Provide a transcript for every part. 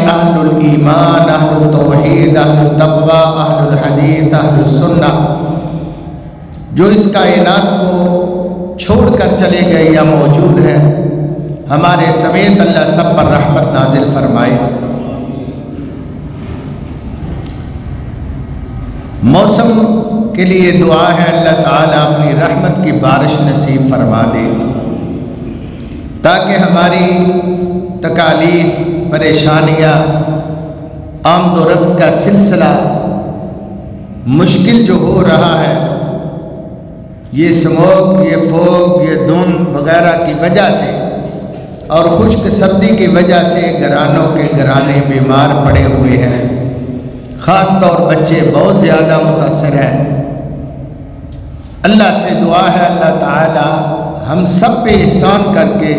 اہل الایمان، اہل التوحید، اہل التقوی، اہل الحدیث، اہل السنہ جو اس کائنات کو چھوڑ کر چلے گئے یا موجود ہیں، ہمارے سمیت اللہ سب پر رحمت نازل فرمائے۔ موسم کے لیے دعا ہے اللہ تعالیٰ اپنی رحمت کی بارش نصیب فرما دے تاکہ ہماری تکالیف، پریشانیاں، آمد و رفت کا سلسلہ مشکل جو ہو رہا ہے، یہ سموگ، یہ فوگ، یہ دھند وغیرہ کی وجہ سے اور خشک سردی کی وجہ سے گھرانوں کے گھرانے بیمار پڑے ہوئے ہیں، خاص طور بچے بہت زیادہ متاثر ہیں۔ اللہ سے دعا ہے اللہ تعالی ہم سب پہ احسان کر کے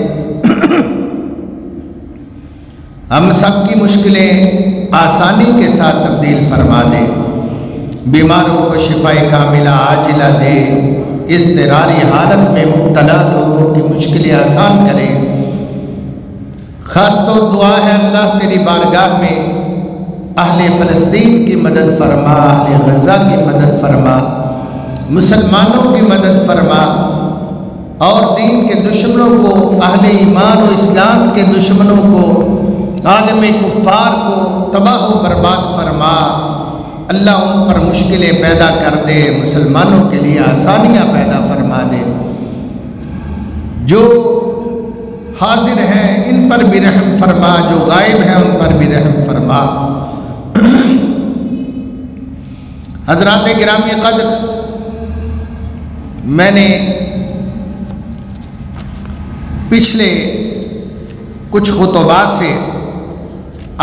ہم سب کی مشکلیں آسانی کے ساتھ تبدیل فرما دے، بیماروں کو شفائے کاملہ عاجلہ دے، اضطراری حالت میں مبتلا لوگوں کی مشکلیں آسان کرے۔ خاص طور دعا ہے اللہ تیری بارگاہ میں اہل فلسطین کی مدد فرما، اہل غزہ کی مدد فرما، مسلمانوں کی مدد فرما، اور دین کے دشمنوں کو، اہل ایمان و اسلام کے دشمنوں کو، عالم کفار کو تباہ و برباد فرما۔ اللہ ان پر مشکلیں پیدا کر دے، مسلمانوں کے لیے آسانیاں پیدا فرما دے۔ جو حاضر ہیں ان پر بھی رحم فرما، جو غائب ہیں ان پر بھی رحم فرما۔ حضرات گرامی قدر، میں نے پچھلے کچھ خطبات سے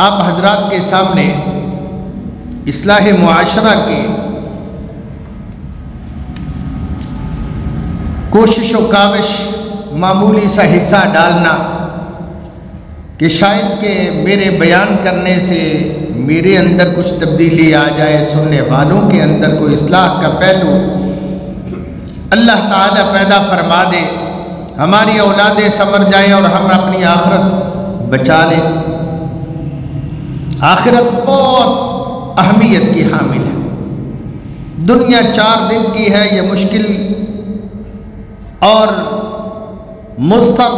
آپ حضرات کے سامنے اصلاح معاشرہ کی کوشش و کاوش معمولی سا حصہ ڈالنا کہ شاید کہ میرے بیان کرنے سے میرے اندر کچھ تبدیلی آ جائے، سننے والوں کے اندر کوئی اصلاح کا پہلو اللہ تعالیٰ پیدا فرما دے، ہماری اولادیں سنور جائیں اور ہم اپنی آخرت بچا لیں۔ آخرت بہت اہمیت کی حامل ہے۔ دنیا 4 دن کی ہے، یہ مشکل اور مضطر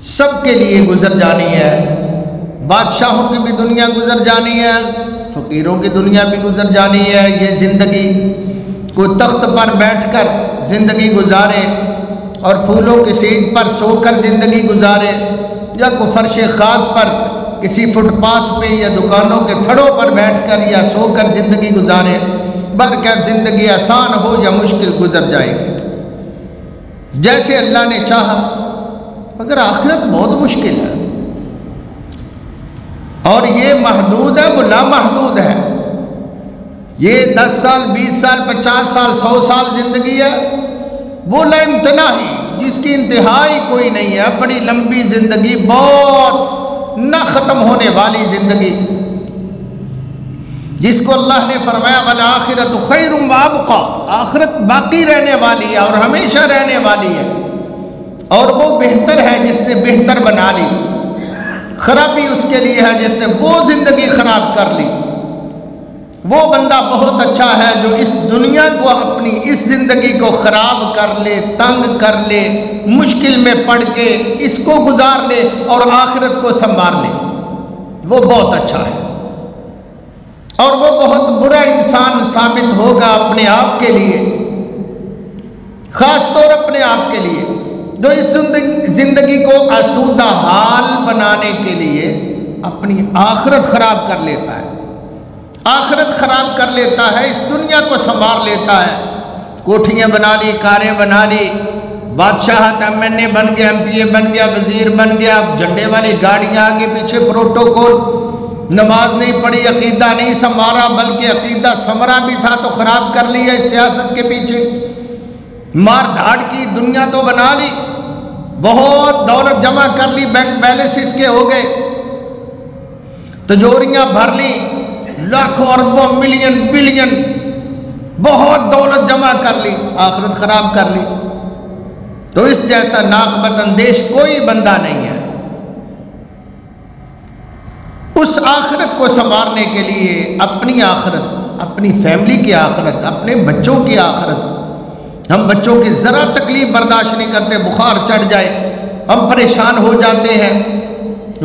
سب کے لیے گزر جانی ہے۔ بادشاہوں کی بھی دنیا گزر جانی ہے، فقیروں کی دنیا بھی گزر جانی ہے۔ یہ زندگی کوئی تخت پر بیٹھ کر زندگی گزارے اور پھولوں کی سیج پر سو کر زندگی گزارے، یا کوئی فرش خاک پر کسی فٹ پاتھ پہ یا دکانوں کے تھڑوں پر بیٹھ کر یا سو کر زندگی گزارے، بلکہ زندگی آسان ہو یا مشکل گزر جائے گی جیسے اللہ نے چاہا، مگر آخرت بہت مشکل ہے اور یہ محدود ہے، وہ لامحدود ہے۔ یہ 10 سال، 20 سال، 50 سال، 100 سال زندگی ہے، وہ لا امتناہی جس کی انتہائی کوئی نہیں ہے، بڑی لمبی زندگی، بہت نہ ختم ہونے والی زندگی، جس کو اللہ نے فرمایا وَالْآخِرَةُ خَيْرٌ وَأَبْقَىٰ، آخرت باقی رہنے والی ہے اور ہمیشہ رہنے والی ہے، اور وہ بہتر ہے جس نے بہتر بنا لی، خرابی اس کے لیے ہے جس نے وہ زندگی خراب کر لی۔ وہ بندہ بہت اچھا ہے جو اس دنیا کو، اپنی اس زندگی کو خراب کر لے، تنگ کر لے، مشکل میں پڑ کے اس کو گزار لے اور آخرت کو سنوار لے، وہ بہت اچھا ہے۔ اور وہ بہت برا انسان ثابت ہوگا اپنے آپ کے لیے، خاص طور اپنے آپ کے لیے، جو اس زندگی کو آسودہ حال بنانے کے لیے اپنی آخرت خراب کر لیتا ہے، آخرت خراب کر لیتا ہے، اس دنیا کو سنوار لیتا ہے، کوٹھیاں بنا لی، کاریں بنا لی، بادشاہت MNA بن گیا، MP بن گیا، وزیر بن گیا، جھنڈے والی گاڑیاں آگے پیچھے، پروٹوکول، نماز نہیں پڑھی، عقیدہ نہیں سنوارا، بلکہ عقیدہ سنورا بھی تھا تو خراب کر لیا اس سیاست کے پیچھے، مار دھاڑ کی دنیا تو بنا لی، بہت دولت جمع کر لی، بینک بیلنس اس کے ہو گئے، تجوریاں بھر لی، لاکھوں اربوں ملین بلین بہت دولت جمع کر لی، آخرت خراب کر لی۔ تو اس جیسا ناقبت اندیش کوئی بندہ نہیں ہے۔ آخرت کو سنوارنے کے لیے اپنی آخرت، اپنی فیملی کی آخرت، اپنے بچوں کی آخرت، ہم بچوں کی ذرا تکلیف برداشت نہیں کرتے، بخار چڑھ جائے ہم پریشان ہو جاتے ہیں،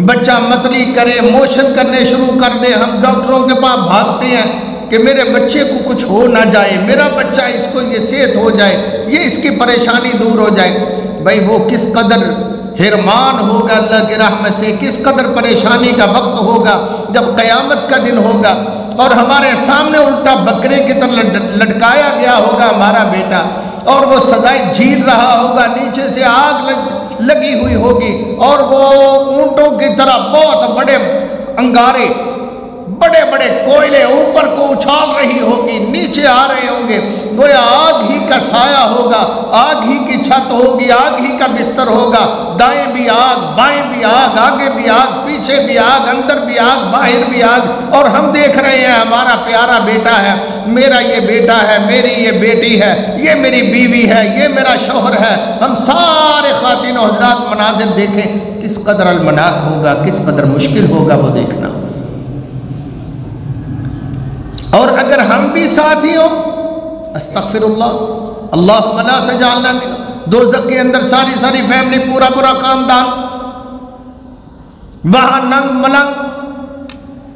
بچہ متلی کرے، موشن کرنے شروع کر دے، ہم ڈاکٹروں کے پاس بھاگتے ہیں کہ میرے بچے کو کچھ ہو نہ جائے، میرا بچہ اس کو یہ صحت ہو جائے، یہ اس کی پریشانی دور ہو جائے۔ بھائی وہ کس قدر حرمان ہوگا اللہ کی رحمت سے، کس قدر پریشانی کا وقت ہوگا جب قیامت کا دن ہوگا اور ہمارے سامنے الٹا بکرے کی طرح لٹکایا گیا ہوگا ہمارا بیٹا، اور وہ سزائے جھیل رہا ہوگا، نیچے سے آگ لگی ہوئی ہوگی، اور وہ اونٹوں کی طرح بہت بڑے انگارے، بڑے بڑے کوئلے اوپر کو اچھال رہی ہوگی، نیچے آ رہے ہوں گے، گویا آگ ہی کا سایہ ہوگا، آگ ہی کی چھت ہوگی، آگ ہی کا بستر ہوگا، دائیں بھی آگ، بائیں بھی آگ، آگے بھی آگ، پیچھے بھی آگ، اندر بھی آگ، باہر بھی آگ، اور ہم دیکھ رہے ہیں ہمارا پیارا بیٹا ہے، میرا یہ بیٹا ہے، میری یہ بیٹی ہے، یہ میری بیوی ہے، یہ میرا شوہر ہے، ہم سارے خواتین و حضرات مناظر دیکھیں، کس قدر المناک ہوگا، کس قدر مشکل ہوگا وہ دیکھنا۔ اور اگر ہم بھی ساتھی ہوں، استغفر اللہ، اللہم لا تجعلنا من، دوزخ کے اندر ساری فیملی، پورا خاندان، وہاں ننگ ملنگ،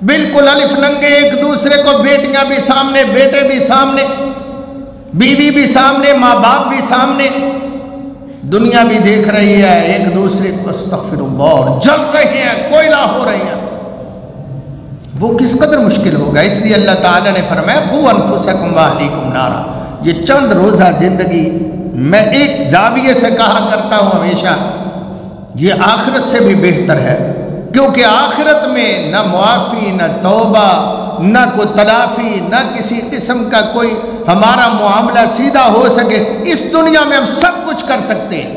بالکل الف ننگے، ایک دوسرے کو، بیٹیاں بھی سامنے، بیٹے بھی سامنے، بیوی بھی سامنے، ماں باپ بھی سامنے، دنیا بھی دیکھ رہی ہے، ایک دوسرے کو استغفر اللہ، اور جل رہے ہیں، کوئلہ ہو رہے ہیں، وہ کس قدر مشکل ہوگا۔ اس لیے اللہ تعالیٰ نے فرمایا قوا انفسکم واہلیکم نارا۔ یہ چند روزہ زندگی میں ایک زاویے سے کہا کرتا ہوں ہمیشہ، یہ آخرت سے بھی بہتر ہے، کیونکہ آخرت میں نہ معافی، نہ توبہ، نہ کوئی تلافی، نہ کسی قسم کا کوئی ہمارا معاملہ سیدھا ہو سکے۔ اس دنیا میں ہم سب کچھ کر سکتے ہیں،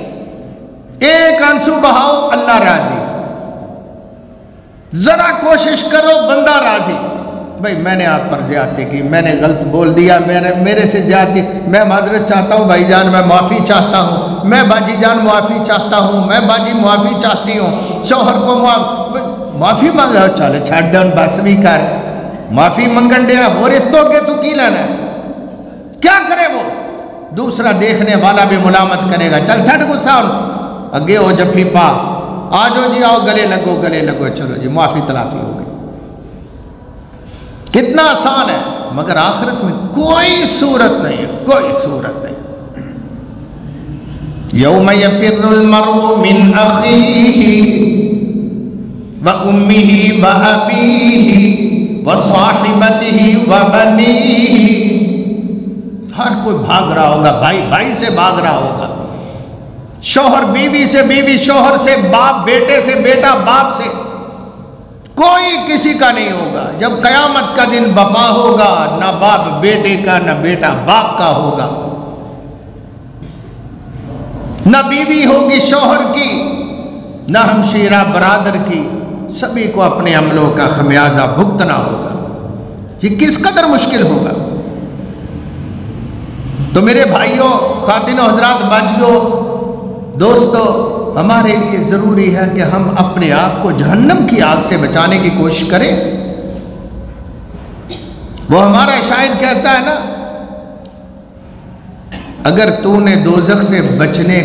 ایک آنسو بہاؤ اللہ راضی، ذرا کوشش کرو بندہ راضی۔ بھائی میں نے آپ پر زیادتی کی، میں نے غلط بول دیا، میرے سے زیادتی، میں معذرت چاہتا ہوں بھائی جان، میں معافی چاہتا ہوں، میں باجی جان معافی چاہتا ہوں، میں باجی معافی چاہتی ہوں، شوہر کو معافی مانگ رہا، چلے چھڈن بس بھی کر، معافی منگن دیا، وہ رشتوں کے تو کی لینا ہے، کیا کرے وہ دوسرا دیکھنے والا بھی ملامت کرے گا، چل چھڈ غصہ اگے ہو جفی پا، آ جاؤ جی، آؤ گلے لگو، چلو جی معافی تلافی ہو گئی۔ کتنا آسان ہے، مگر آخرت میں کوئی صورت نہیں ہے، کوئی صورت نہیں۔ یوم یفر المرء من اخیہ وامہ وابیہ وصاحبتہ وبنیہ، ہر کوئی بھاگ رہا ہوگا، بھائی سے بھاگ رہا ہوگا، شوہر بیوی سے، بیوی شوہر سے، باپ بیٹے سے، بیٹا باپ سے، کوئی کسی کا نہیں ہوگا۔ جب قیامت کا دن بپا ہوگا، نہ باپ بیٹے کا، نہ بیٹا باپ کا ہوگا، نہ بیوی ہوگی شوہر کی، نہ ہمشیرہ برادر کی، سبھی کو اپنے عملوں کا خمیازہ بھگتنا ہوگا۔ یہ کس قدر مشکل ہوگا۔ تو میرے بھائیوں، خواتین و حضرات، باجیوں، دوستو، ہمارے لیے ضروری ہے کہ ہم اپنے آپ کو جہنم کی آگ سے بچانے کی کوشش کریں۔ وہ ہمارا شاعر کہتا ہے نا، اگر تو نے دوزخ سے بچنے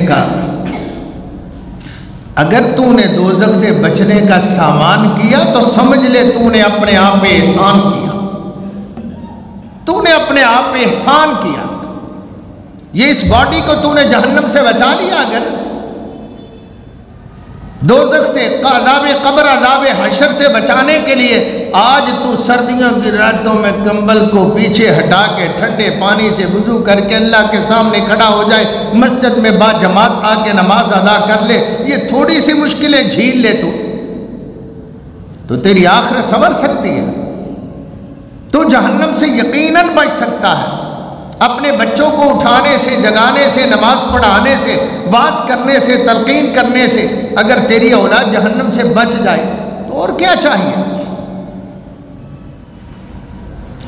کا سامان کیا تو سمجھ لے تو نے اپنے آپ پہ احسان کیا، تو نے اپنے آپ پہ احسان کیا۔ یہ اس باڈی کو تو نے جہنم سے بچا لیا، اگر دوزخ سے، عذاب قبر، عذاب حشر سے بچانے کے لیے آج تو سردیوں کی راتوں میں کمبل کو پیچھے ہٹا کے ٹھنڈے پانی سے وضو کر کے اللہ کے سامنے کھڑا ہو جائے، مسجد میں با جماعت آ کے نماز ادا کر لے، یہ تھوڑی سی مشکلیں جھیل لے تو تیری آخرت سنور سکتی ہے، تو جہنم سے یقیناً بچ سکتا ہے۔ اپنے بچوں کو اٹھانے سے، جگانے سے، نماز پڑھانے سے، واعظ کرنے سے، تلقین کرنے سے، اگر تیری اولاد جہنم سے بچ جائے تو اور کیا چاہیے۔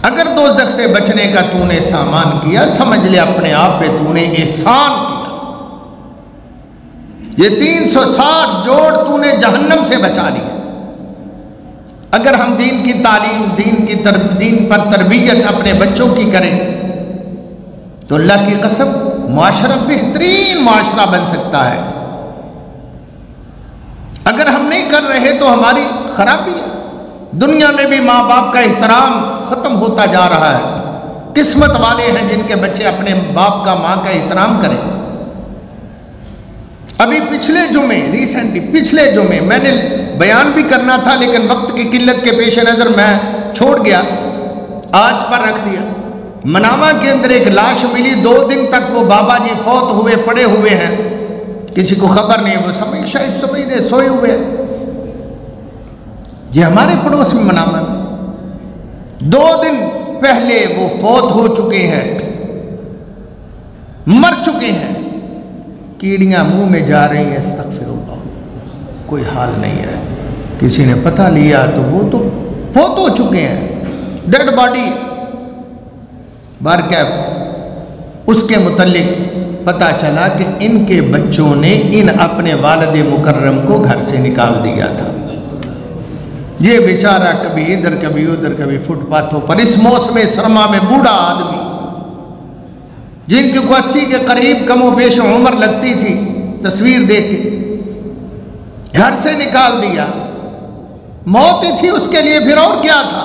اگر دوزخ سے بچنے کا تو نے سامان کیا، سمجھ لے اپنے آپ پہ تو نے احسان کیا۔ یہ 360 جوڑ تو نے جہنم سے بچا لیا۔ اگر ہم دین کی تعلیم، دین پر تربیت اپنے بچوں کی کریں تو اللہ کی قسم معاشرہ بہترین معاشرہ بن سکتا ہے۔ اگر ہم نہیں کر رہے تو ہماری خرابی ہے۔ دنیا میں بھی ماں باپ کا احترام ختم ہوتا جا رہا ہے۔ قسمت والے ہیں جن کے بچے اپنے باپ کا، ماں کا احترام کریں۔ ابھی پچھلے جمعے میں نے بیان بھی کرنا تھا لیکن وقت کی قلت کے پیش نظر میں چھوڑ گیا، آج پر رکھ دیا۔ مناوا کے اندر ایک لاش ملی، 2 دن تک وہ بابا جی فوت ہوئے پڑے ہوئے ہیں، کسی کو خبر نہیں، وہ شاید سمجھنے سوئے ہوئے ہیں۔ یہ ہمارے پڑوس میں مناوا میں 2 دن پہلے وہ فوت ہو چکے ہیں، مر چکے ہیں، کیڑیاں منہ میں جا رہی ہیں، استغفر اللہ، کوئی حال نہیں ہے۔ کسی نے پتہ لیا تو وہ تو فوت ہو چکے ہیں، ڈیڈ باڈی۔ بارکیف اس کے متعلق پتہ چلا کہ ان کے بچوں نے اپنے والد مکرم کو گھر سے نکال دیا تھا۔ یہ بیچارہ کبھی ادھر کبھی ادھر، کبھی فٹ پاتھوں پر، اس موسم سرما میں بوڑھا آدمی جن کی 80 کے قریب کم و بیش عمر لگتی تھی، تصویر دیکھ کے گھر سے نکال دیا۔ موت ہی تھی اس کے لیے، پھر اور کیا تھا؟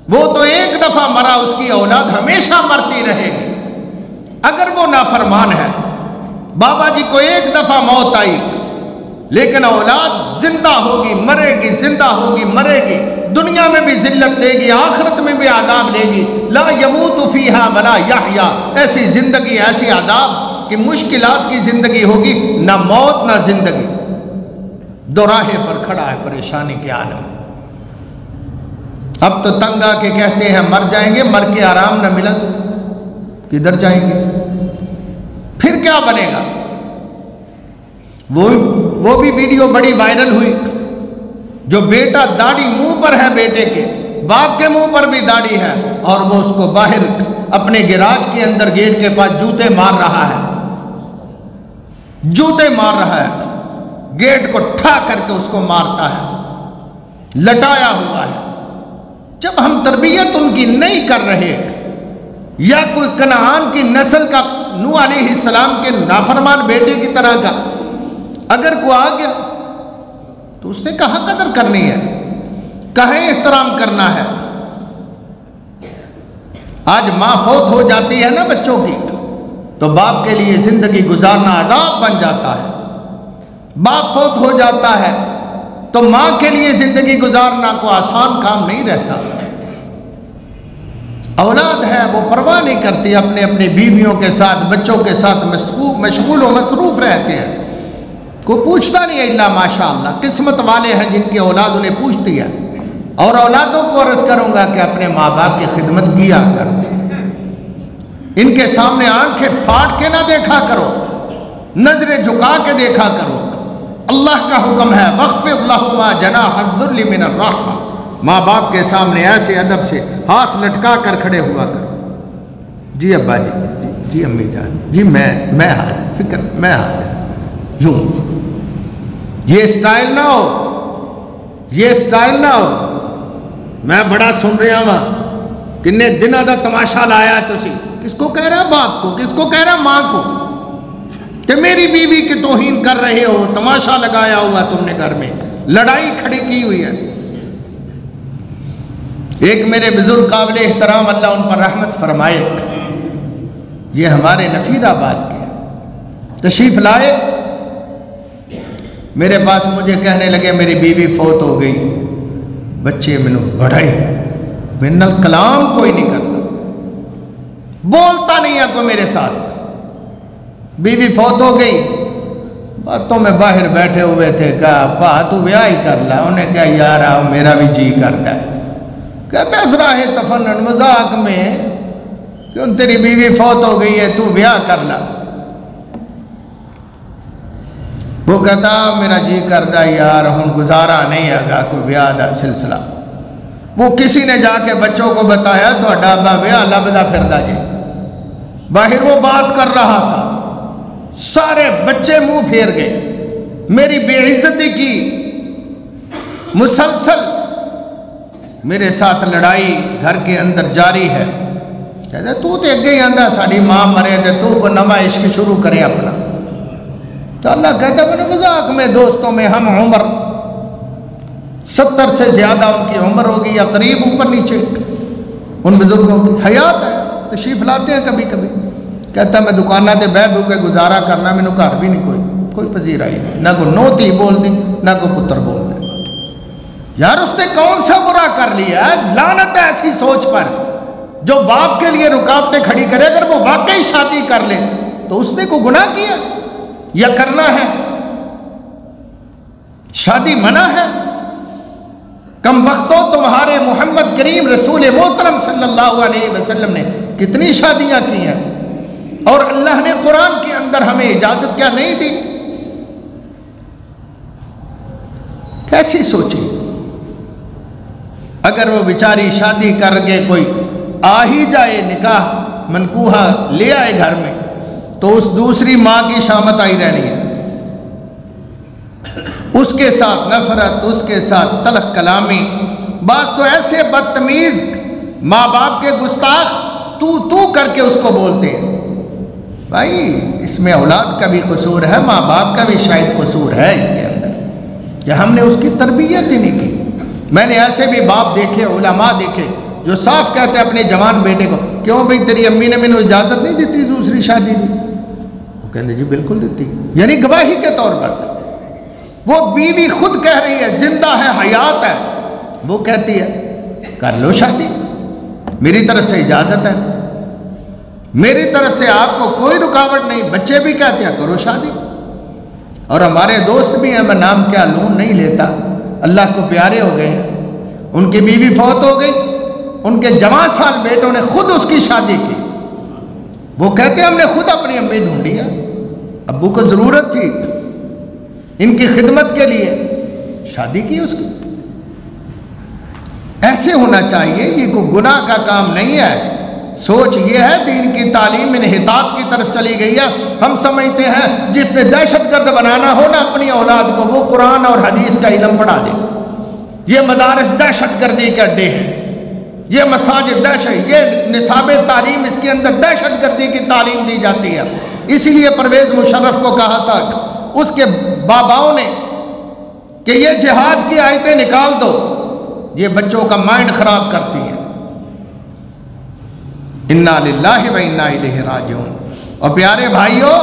وہ تو ایک دفعہ مرا، اس کی اولاد ہمیشہ مرتی رہے گی۔ اگر وہ نافرمان ہے، بابا جی کو ایک دفعہ موت آئی لیکن اولاد زندہ ہوگی مرے گی، زندہ ہوگی مرے گی، دنیا میں بھی ذلت دے گی، آخرت میں بھی عذاب لے گی۔ لا یموت فیہا ولا یحیا، ایسی زندگی، ایسی عذاب کہ مشکلات کی زندگی ہوگی، نہ موت نہ زندگی، دوراہے پر کھڑا ہے پریشانی کے عالم میں۔ اب تو تنگ آ کے کہتے ہیں مر جائیں گے، مر کے آرام نہ ملا تو کدھر جائیں گے؟ پھر کیا بنے گا؟ وہ بھی ویڈیو بڑی وائرل ہوئی، جو بیٹا داڑھی منہ پر ہے بیٹے کے، باپ کے منہ پر بھی داڑھی ہے، اور وہ اس کو باہر اپنے گیراج کے اندر گیٹ کے پاس جوتے مار رہا ہے، گیٹ کو ٹھا کر کے اس کو مارتا ہے، لٹایا ہوا ہے۔ جب ہم تربیت ان کی نہیں کر رہے، یا کوئی کنعان کی نسل کا نوح علیہ السلام کے نافرمان بیٹے کی طرح کا اگر کوئی آ گیا تو اس نے کہاں قدر کرنی ہے، کہاں احترام کرنا ہے۔ آج ماں فوت ہو جاتی ہے نا بچوں کی، تو باپ کے لیے زندگی گزارنا عذاب بن جاتا ہے۔ باپ فوت ہو جاتا ہے تو ماں کے لیے زندگی گزارنا کوئی آسان کام نہیں رہتا۔ اولاد ہے وہ پرواہ نہیں کرتی، اپنے بیویوں کے ساتھ، بچوں کے ساتھ مشغول و مصروف رہتے ہیں، کوئی پوچھتا نہیں ہے الا ماشاء اللہ۔ قسمت والے ہیں جن کی اولاد انہیں پوچھتی ہے۔ اور اولادوں کو عرض کروں گا کہ اپنے ماں باپ کی خدمت کیا کرو، ان کے سامنے آنکھیں پھاڑ کے نہ دیکھا کرو، نظریں جھکا کے دیکھا کرو۔ اللہ کا حکم ہے وَاخْفِضْ لَهُمَا جَنَاحَ الذُّلِّ مِنَ الرَّحْمَةِ، ماں باپ کے سامنے ایسے ادب سے ہاتھ لٹکا کر کھڑے ہوا کرو۔ جی ابا جی، جی امی جان، جی میں حاضر، فکر میں حاضر، یوں یہ سٹائل نہ ہو، یہ سٹائل نہ ہو۔ میں بڑا سن رہا ہوں کنے دنوں دا تماشا لایا ہے تسی، کس کو کہہ رہا باپ کو، کس کو کہہ رہا ماں کو، کہ میری بیوی کی توہین کر رہے ہو، تماشا لگایا ہوا تم نے گھر میں، لڑائی کھڑی کی ہوئی ہے۔ ایک میرے بزرگ قابل احترام، اللہ ان پر رحمت فرمائے، یہ ہمارے نفیر آباد کے تشریف لائے، میرے پاس مجھے کہنے لگے میری بیوی فوت ہو گئی، بچے میں بڑھائی، میں نل کلام کوئی نہیں کرتا، بولتا نہیں ہے کوئی میرے ساتھ، بیوی فوت ہو گئی، باتوں میں باہر بیٹھے ہوئے تھے، کہا پا تو بیاہ ہی کر لا، انہیں کہا یار آؤ میرا بھی جی کرتا ہے، کہتا ہے سراہ تفنن مذاق میں کہ تیری بیوی فوت ہو گئی ہے تو بیاہ کر لا۔ وہ کہتا میرا جی کرتا یار ہوں گزارا نہیں ہے گا کوئی بیاہ دا سلسلہ۔ وہ کسی نے جا کے بچوں کو بتایا تو ڈابا بیاہ لبدا پھردا جی، باہر وہ بات کر رہا تھا، سارے بچے منہ پھیر گئے، میری بے عزتی کی، مسلسل میرے ساتھ لڑائی گھر کے اندر جاری ہے. کہتے تو تے اگے ہی آندا ساڈی ماں مرے تے تو کو نواں عشق شروع کرے اپنا. تو اللہ کہتا ہے مذاق میں دوستوں میں ہم عمر 70 سے زیادہ ان کی عمر ہوگی یا قریب اوپر نیچے ان بزرگوں کی حیات ہے, تشریف لاتے ہیں کبھی کبھی. کہتا ہے میں دکانہ تے بہ بہ کے گزارا کرنا, مینوں گھر بھی نہیں کوئی پذیرا ہی نہیں, نہ کوئی نوتی بول دی نہ کوئی پتر بول دے. یار اس نے کون سا برا کر لیا ہے؟ لعنت ہے ایسی سوچ پر جو باپ کے لیے رکاوٹیں کھڑی کرے. اگر وہ واقعی شادی کر لے تو اس نے کوئی گناہ کیا یا کرنا ہے؟ شادی منع ہے. کم بختوں تمہارے محمد کریم رسول محترم صلی اللہ علیہ وسلم نے کتنی شادیاں کی ہیں, اور اللہ نے قرآن کے اندر ہمیں اجازت کیا نہیں دی؟ کیسی سوچی؟ اگر وہ بیچاری شادی کر کے کوئی آ ہی جائے, نکاح منکوحہ لے آئے گھر میں, تو اس دوسری ماں کی شامت آئی رہنی ہے. اس کے ساتھ نفرت, اس کے ساتھ تلخ کلامی. بعض تو ایسے بدتمیز ماں باپ کے گستاخ تو کر کے اس کو بولتے ہیں. بھائی اس میں اولاد کا بھی قصور ہے, ماں باپ کا بھی شاید قصور ہے اس کے اندر کہ ہم نے اس کی تربیت ہی نہیں کی. میں نے ایسے بھی باپ دیکھے, علماء دیکھے جو صاف کہتے ہیں اپنے جوان بیٹے کو, کیوں بھائی تیری امی نے مجھے اجازت نہیں دیتی دوسری شادی دی؟ وہ کہتے جی بالکل دیتی, یعنی گواہی کے طور پر. وہ بیوی خود کہہ رہی ہے, زندہ ہے, حیات ہے, وہ کہتی ہے کر لو شادی, میری طرف سے اجازت ہے, میری طرف سے آپ کو کوئی رکاوٹ نہیں. بچے بھی کہتے ہیں کرو شادی. اور ہمارے دوست بھی ہیں, میں نام کیا لوں, نہیں لیتا, اللہ کو پیارے ہو گئے ہیں, ان کی بیوی فوت ہو گئی, ان کے جوان سال بیٹوں نے خود اس کی شادی کی. وہ کہتے ہیں ہم نے خود اپنی امی ڈھونڈی ہے, ابو کو ضرورت تھی ان کی خدمت کے لیے, شادی کی اس کی. ایسے ہونا چاہیے, یہ کوئی گناہ کا کام نہیں ہے. سوچ یہ ہے دین کی تعلیم انحطاط کی طرف چلی گئی ہے. ہم سمجھتے ہیں جس نے دہشت گرد بنانا ہو نا اپنی اولاد کو, وہ قرآن اور حدیث کا علم پڑھا دے. یہ مدارس دہشت گردی کے اڈے ہیں, یہ مساجد دہشت, یہ نصاب تعلیم اس کے اندر دہشت گردی کی تعلیم دی جاتی ہے. اسی لیے پرویز مشرف کو کہا تھا اس کے باباؤں نے کہ یہ جہاد کی آیتیں نکال دو, یہ بچوں کا مائنڈ خراب کرتی ہیں. انا للہ و انا الیہ راجعون. اور پیارے بھائیوں,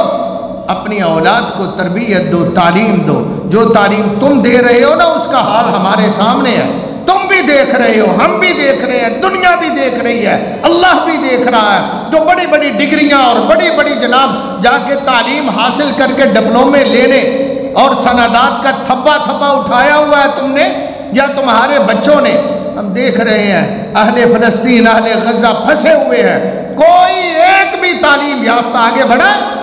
اپنی اولاد کو تربیت دو, تعلیم دو. جو تعلیم تم دے رہے ہو نا اس کا حال ہمارے سامنے ہے. تم بھی دیکھ رہے ہو, ہم بھی دیکھ رہے ہیں, دنیا بھی دیکھ رہی ہے, اللہ بھی دیکھ رہا ہے. جو بڑی بڑی ڈگریاں اور بڑی بڑی جناب جا کے تعلیم حاصل کر کے ڈپلومے لینے اور سندات کا تھپا اٹھایا ہوا ہے تم نے یا تمہارے بچوں نے, ہم دیکھ رہے ہیں اہل فلسطین, اہل غزہ پھنسے ہوئے ہیں. کوئی ایک بھی تعلیم یافتہ آگے بڑھا ہے؟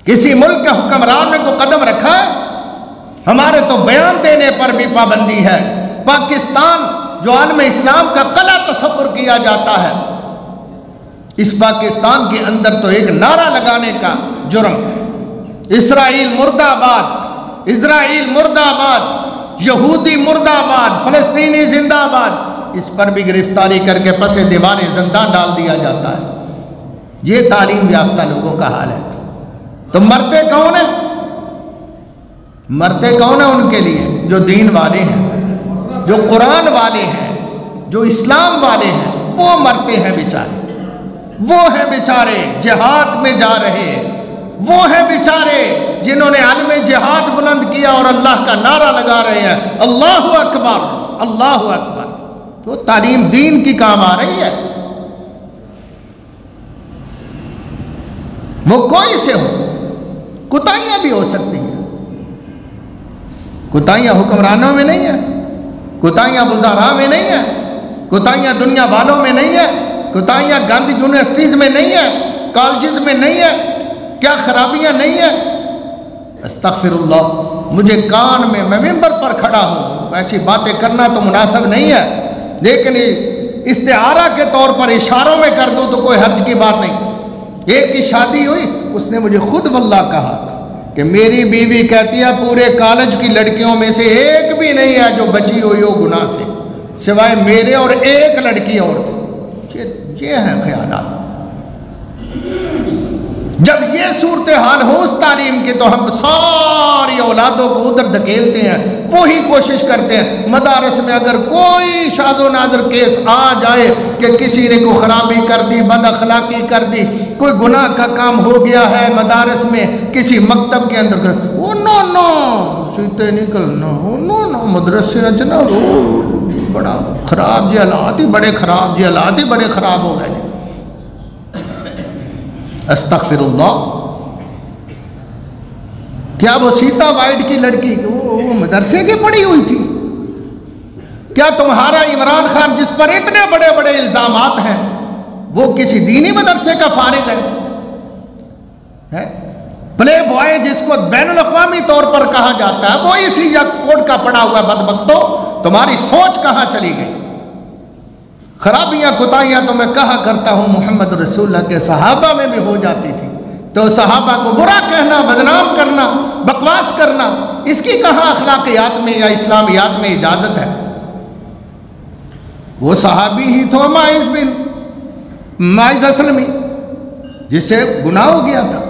کسی ملک کے حکمران نے کو قدم رکھا ہے؟ ہمارے تو بیان دینے پر بھی پابندی ہے. پاکستان جو عالم اسلام کا قلعہ تصور کیا جاتا ہے, اس پاکستان کے اندر تو ایک نعرہ لگانے کا جرم, اسرائیل مرد آباد, اسرائیل مرد آباد, یہودی مرد آباد, فلسطینی زندہ آباد, اس پر بھی گرفتاری کر کے پس دیوار زندان ڈال دیا جاتا ہے. یہ تعلیم یافتہ لوگوں کا حال ہے. تو مرتے کون ہیں؟ مرتے کون ہیں ان کے لیے؟ جو دین والے ہیں, جو قرآن والے ہیں, جو اسلام والے ہیں, وہ مرتے ہیں بیچارے. وہ ہیں بیچارے جہاد میں جا رہے, وہ ہیں بیچارے جنہوں نے عالم جہاد بلند کیا اور اللہ کا نعرہ لگا رہے ہیں, اللہ اکبر, اللہ اکبر. وہ تعلیم دین کی کام آ رہی ہے. وہ کوئی سے ہو, کوتاہیاں بھی ہو سکتی ہیں. کوتاہیاں حکمرانوں میں نہیں ہیں, کوتاہیاں وزراء میں نہیں ہیں, کوتاہیاں دنیا والوں میں نہیں ہیں, کوتاہیاں گاندھی یونیورسٹیز میں نہیں ہیں, کالجز میں نہیں ہیں, کیا خرابیاں نہیں ہیں؟ استغفر اللہ. مجھے کان میں ممبر پر کھڑا ہوں, ایسی باتیں کرنا تو مناسب نہیں ہے, لیکن استعارہ کے طور پر اشاروں میں کر دوں تو کوئی حرج کی بات نہیں. ایک کی شادی ہوئی, اس نے مجھے خود واللہ کہا کہ میری بیوی کہتی ہے پورے کالج کی لڑکیوں میں سے ایک بھی نہیں ہے جو بچی ہوئی ہو گناہ سے. سوائے میرے اور ایک لڑکی اور تھی۔ یہ ہیں خیالات۔ جب یہ صورتحال ہو اس تعلیم کی تو ہم ساری اولادوں کو ادھر دھکیلتے ہیں، وہی کوشش کرتے ہیں۔ مدارس میں اگر کوئی شاذ و نادر کیس آ جائے کہ کسی نے کوئی خرابی کر دی، بد اخلاقی کر دی، کوئی گناہ کا کام ہو گیا ہے مدارس میں، کسی مکتب کے اندر، وہ نو سیتے نکلنا، نو مدرسے نہ چنا، وہ بڑا خراب جی حالات ہی، بڑے خراب جی حالات ہی بڑے خراب ہو گئے۔ استغفر اللہ۔ کیا وہ سیتا وائٹ کی لڑکی وہ مدرسے کی پڑھی ہوئی تھی؟ کیا تمہارا عمران خان جس پر اتنے بڑے بڑے الزامات ہیں وہ کسی دینی مدرسے کا فارغ ہے؟ پلے بوائے جس کو بین الاقوامی طور پر کہا جاتا ہے وہ اسی آکسفورڈ کا پڑھا ہوا بدبختو، تمہاری سوچ کہاں چلی گئی؟ خرابیاں کوتاہیاں تو میں کہا کرتا ہوں محمد رسول اللہ کے صحابہ میں بھی ہو جاتی تھی، تو صحابہ کو برا کہنا، بدنام کرنا، بکواس کرنا، اس کی کہاں اخلاقیات میں یا اسلامیات میں اجازت ہے؟ وہ صحابی ہی تو ماعز اسلمی جس سے گناہ ہو گیا تھا،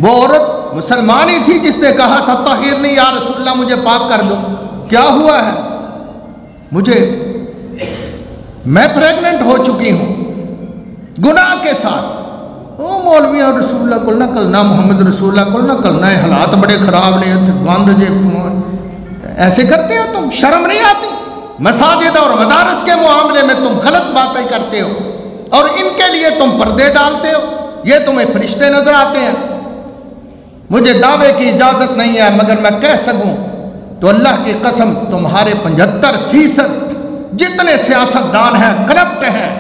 وہ عورت مسلمان ہی تھی جس نے کہا تھا طہرنی یا رسول اللہ، مجھے پاک کر دو۔ کیا ہوا ہے؟ میں پریگننٹ ہو چکی ہوں گناہ کے ساتھ۔ او مولوی اور رسول اللہ کو نہ کلنا، محمد رسول اللہ کو نہ کلنا، حالات بڑے خراب نے، گاند جے ایسے کرتے ہو تم؟ شرم نہیں آتی؟ مساجد اور مدارس کے معاملے میں تم غلط باتیں کرتے ہو اور ان کے لیے تم پردے ڈالتے ہو، یہ تمہیں فرشتے نظر آتے ہیں۔ مجھے دعوے کی اجازت نہیں ہے مگر میں کہہ سکوں تو اللہ کی قسم تمہارے 75% جتنے سیاستدان ہیں کرپٹ ہیں،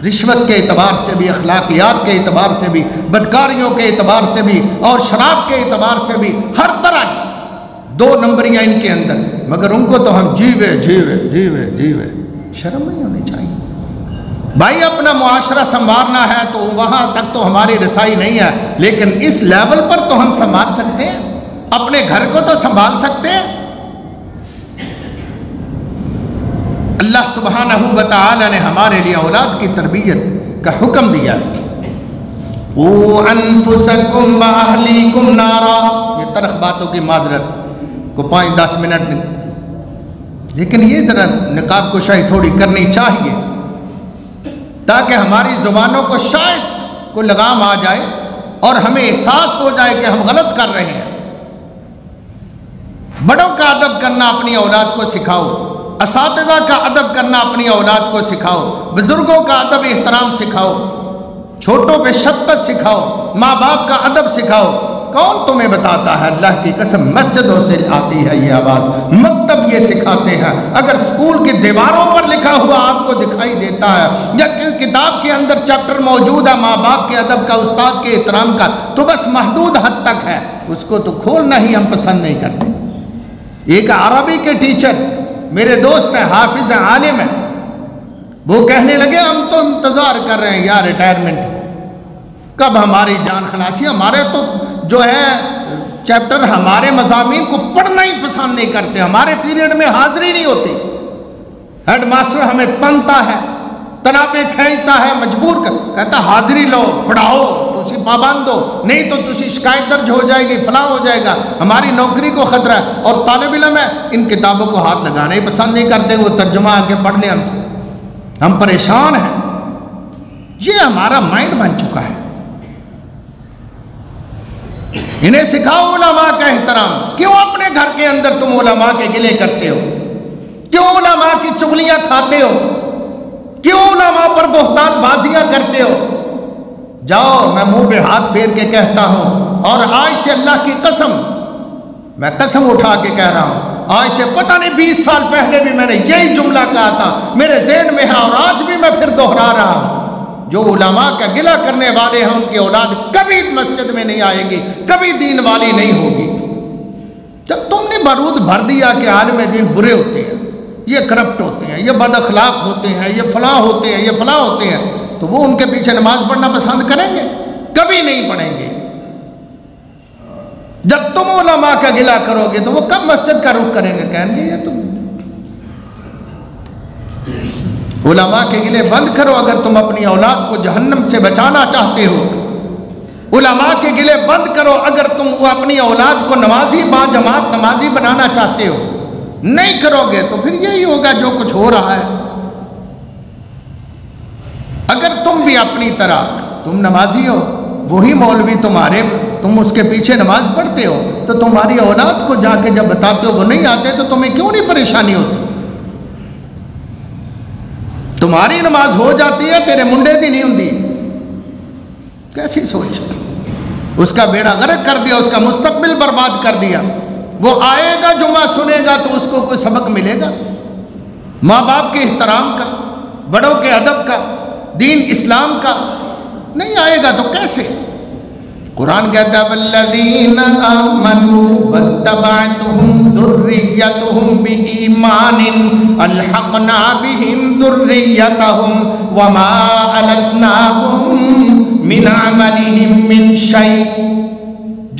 رشوت کے اعتبار سے بھی، اخلاقیات کے اعتبار سے بھی، بدکاریوں کے اعتبار سے بھی اور شراب کے اعتبار سے بھی، ہر طرح 2 نمبریاں ان کے اندر، مگر ان کو تو ہم جیوے شرم نہیں ہونی چاہیے۔ بھائی اپنا معاشرہ سنوارنا ہے تو وہاں تک تو ہماری رسائی نہیں ہے، لیکن اس لیول پر تو ہم سنبھال سکتے ہیں، اپنے گھر کو تو سنبھال سکتے ہیں۔ اللہ سبحانہ و تعالی نے ہمارے لیے اولاد کی تربیت کا حکم دیا ہے۔ قُوْ أَنفُسَكُمْ وَأَهْلِيكُمْ نَارًا، یہ تلخ باتوں کی معذرت کو 5-10 منٹ، لیکن یہ ذرا نقاب کشائی تھوڑی کرنی چاہیے تاکہ ہماری زبانوں کو شاید کوئی لگام آ جائے اور ہمیں احساس ہو جائے کہ ہم غلط کر رہے ہیں۔ بڑوں کا ادب کرنا اپنی اولاد کو سکھاؤ، اساتذہ کا ادب کرنا اپنی اولاد کو سکھاؤ، بزرگوں کا ادب احترام سکھاؤ، چھوٹوں پہ شفقت سکھاؤ، ماں باپ کا ادب سکھاؤ۔ کون تمہیں بتاتا ہے؟ اللہ کی قسم مسجدوں سے آتی ہے یہ آواز، مکتب یہ سکھاتے ہیں۔ اگر اسکول کی دیواروں پر لکھا ہوا آپ کو دکھائی دیتا ہے یا کتاب کے اندر چیپٹر موجود ہے ماں باپ کے ادب کا، استاد کے احترام کا، تو بس محدود حد تک ہے، اس کو تو کھولنا ہی ہم پسند نہیں کرتے۔ ایک عربی کے ٹیچر میرے دوست ہیں، حافظ ہیں، عالم ہیں، وہ کہنے لگے ہم تو انتظار کر رہے ہیں یا ریٹائرمنٹ کب ہماری جان خلاصی، ہمارے تو جو ہے چیپٹر ہمارے مضامین کو پڑھنا ہی پسند نہیں کرتے، ہمارے پیریڈ میں حاضری نہیں ہوتی، ہیڈ ماسٹر ہمیں تنتا ہے، تنابیں کھینچتا ہے، مجبور کہتا حاضری لو، پڑھاؤ، تسی پابند ہو، نہیں تو تسی شکایت درج ہو جائے گی، فلاں ہو جائے گا، ہماری نوکری کو خطرہ ہے۔ اور طالب علم ہے ان کتابوں کو ہاتھ لگانا ہی پسند نہیں کرتے، وہ ترجمہ آ کے پڑھ لیں ہم سے، ہم پریشان ہیں۔ یہ ہمارا مائنڈ بن چکا ہے۔ انہیں سکھاؤ علماء کا احترام۔ کیوں اپنے گھر کے اندر تم علماء کے گلے کرتے ہو؟ کیوں علماء کی چغلیاں کھاتے ہو؟ کیوں علماء پر بہتان بازیاں کرتے ہو؟ جاؤ، میں منہ پہ ہاتھ پھیر کے کہتا ہوں، اور آج سے اللہ کی قسم، میں قسم اٹھا کے کہہ رہا ہوں، آج سے پتہ نہیں 20 سال پہلے بھی میں نے یہی جملہ کہا تھا، میرے ذہن میں ہے اور آج بھی میں پھر دہرا رہا ہوں، جو علماء کا گلہ کرنے والے ہیں ان کی اولاد کبھی مسجد میں نہیں آئے گی، کبھی دین والی نہیں ہوگی۔ جب تم نے بارود بھر دیا کہ عالم دین برے ہوتے ہیں، یہ کرپٹ ہوتے ہیں، یہ بد اخلاق ہوتے ہیں، یہ فلاں ہوتے ہیں، یہ فلاں ہوتے ہیں، تو وہ ان کے پیچھے نماز پڑھنا پسند کریں گے؟ کبھی نہیں پڑھیں گے۔ جب تم علماء کا گلہ کرو گے تو وہ کب مسجد کا رخ کریں گے؟ کہیں گے یہ تو علماء کے گلے بند کرو اگر تم اپنی اولاد کو جہنم سے بچانا چاہتے ہو. علماء کے گلے بند کرو اگر تم اپنی اولاد کو نمازی با جماعت نمازی بنانا چاہتے ہو. نہیں کرو گے تو پھر یہی ہوگا جو کچھ ہو رہا ہے. اگر تم بھی اپنی طرح تم نمازی ہو, وہی مولوی تم اس کے پیچھے نماز پڑھتے ہو, تو تمہاری اولاد کو جا کے جب بتاتے ہو وہ نہیں آتے تو تمہیں کیوں نہیں پریشانی ہوتی؟ تمہاری نماز ہو جاتی ہے, تیرے منڈے دی نہیں ہوتی. کیسی سوچ؟ اس کا بیڑا غرق کر دیا, اس کا مستقبل برباد کر دیا. وہ آئے گا جمعہ سنے گا تو اس کو کوئی سبق ملے گا ماں باپ کے احترام کا, بڑوں کے ادب کا, دین اسلام کا؟ نہیں آئے گا تو کیسے؟ قرآن کہتا ہے والذین آمنوا واتبعتهم ذریتهم بإیمان الحقنا بهم ذریتهم وما ألتناهم من عملهم من شیء.